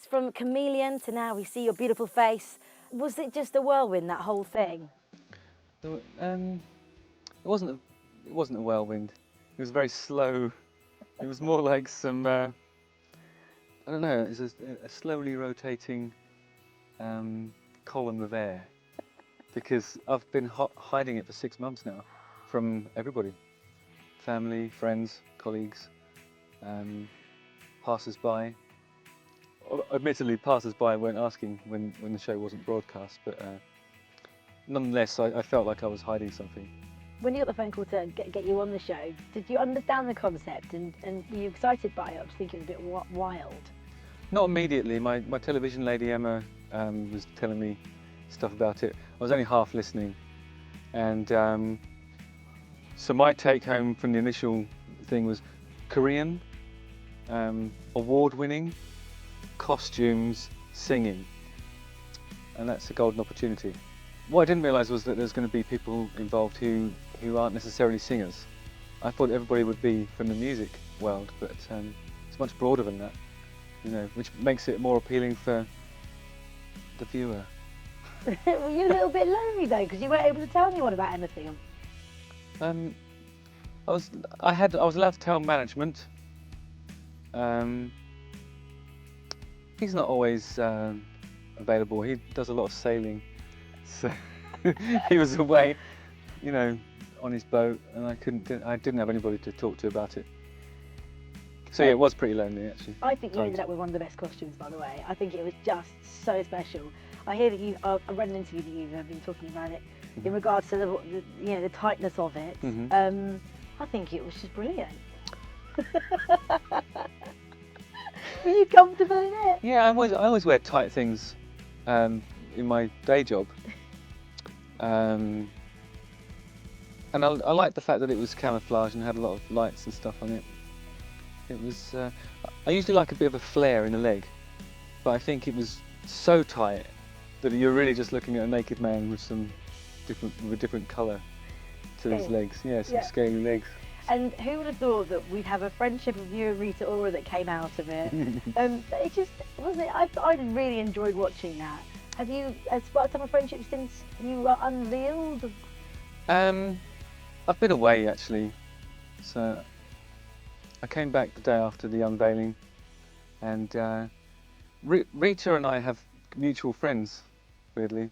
From chameleon to now we see your beautiful face. Was it just a whirlwind, that whole thing? It wasn't a whirlwind. It was very slow. It was more like some I don't know. It's a slowly rotating column of air, because I've been hiding it for 6 months now from everybody, family, friends, colleagues, passers-by. Admittedly, passers-by weren't asking when the show wasn't broadcast, but nonetheless, I felt like I was hiding something. When you got the phone call to get you on the show, did you understand the concept and were you excited by it? I was thinking it was a bit wild. Not immediately. My television lady Emma was telling me stuff about it. I was only half listening, and so my take home from the initial thing was Korean, award-winning, costumes, singing, and that's a golden opportunity. What I didn't realise was that there's going to be people involved who aren't necessarily singers. I thought everybody would be from the music world, but it's much broader than that, which makes it more appealing for the viewer. Were you a little bit lonely though, because you weren't able to tell anyone about anything? I was allowed to tell management. He's not always available. He does a lot of sailing, so he was away, on his boat, and I didn't have anybody to talk to about it. So yeah, it was pretty lonely actually. I think you ended up with one of the best costumes, by the way. I think it was just so special. I hear that I read an interview that you have been talking about it in regards to the tightness of it. I think it was just brilliant. Were you comfortable in it? Yeah, I always wear tight things in my day job. And I liked the fact that it was camouflage and had a lot of lights and stuff on it. It was. I usually like a bit of a flare in the leg, but I think it was so tight that you're really just looking at a naked man with a different colour to his legs. Yeah, some scaly legs. And who would have thought that we'd have a friendship of you and Rita Ora that came out of it? It just wasn't it. I really enjoyed watching that. Have you sparked up a friendship since you were unveiled? I've been away actually, so I came back the day after the unveiling, and Rita and I have mutual friends, weirdly.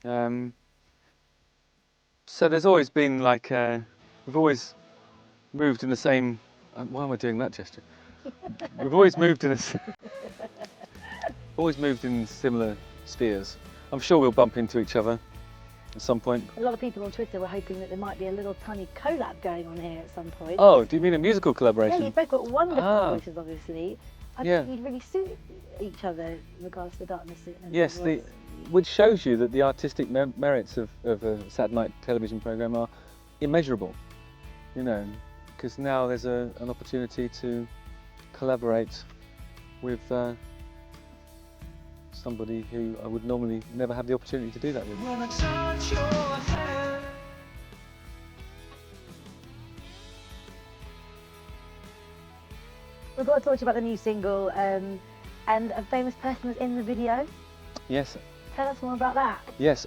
So there's always been like we've always moved in the same. Why am I doing that gesture? We've always moved in similar spheres. I'm sure we'll bump into each other at some point. A lot of people on Twitter were hoping that there might be a little tiny collab going on here at some point. Oh, do you mean a musical collaboration? Yeah, you've both got wonderful voices, obviously. I think you'd really suit each other in regards to the Darkness. Yes, which shows you that the artistic merits of a Saturday night television programme are immeasurable, because now there's an opportunity to collaborate with somebody who I would normally never have the opportunity to do that with. When I touch your hand. We've got to talk to you about the new single, and a famous person was in the video. Yes. Tell us more about that. Yes.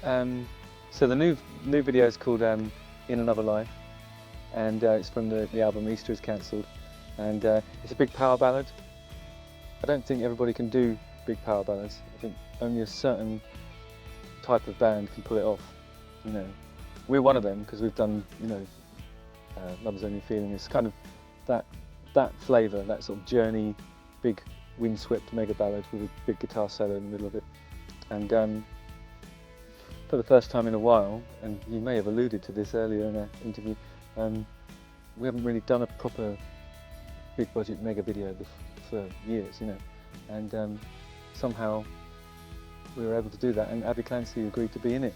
So the new video is called In Another Life, and it's from the album Easter is Cancelled, and it's a big power ballad. I don't think everybody can do big power ballads. I think only a certain type of band can pull it off. We're one of them because we've done, Love Is Only a Feeling. It's kind of that flavour, that sort of journey, big windswept mega ballad with a big guitar solo in the middle of it. And for the first time in a while, and you may have alluded to this earlier in our interview, we haven't really done a proper big budget mega video for years, and somehow we were able to do that, and Abbey Clancy agreed to be in it,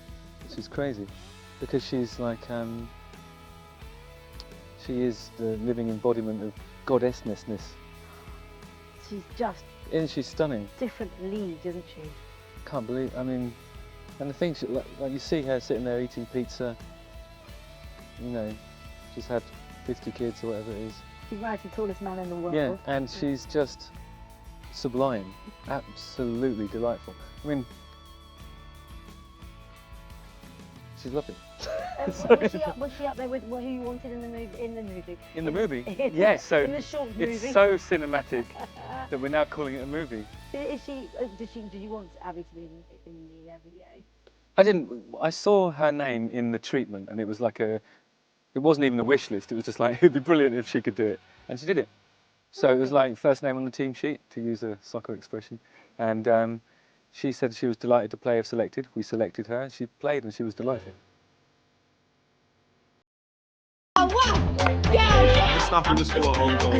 which is crazy, because she's like, she is the living embodiment of goddessness. She's stunning. Different league, isn't she? Can't believe, and the thing, like you see her sitting there eating pizza, she's had 50 kids or whatever it is. She's married to the tallest man in the world. Yeah, and she's just sublime, absolutely delightful. I mean, she's lovely. Was she up there with who you wanted in the movie? In the movie? In the movie? Yes, so in the short movie. it's so cinematic that we're now calling it a movie. Is she? Did you want Abby to be in the video? I didn't. I saw her name in the treatment, and it was like it wasn't even a wish list. It was just like, it'd be brilliant if she could do it, and she did it. So it was like first name on the team sheet, to use a soccer expression, and she said she was delighted to play if selected. We selected her, and she played, and she was delighted. Stopping the score, home goal.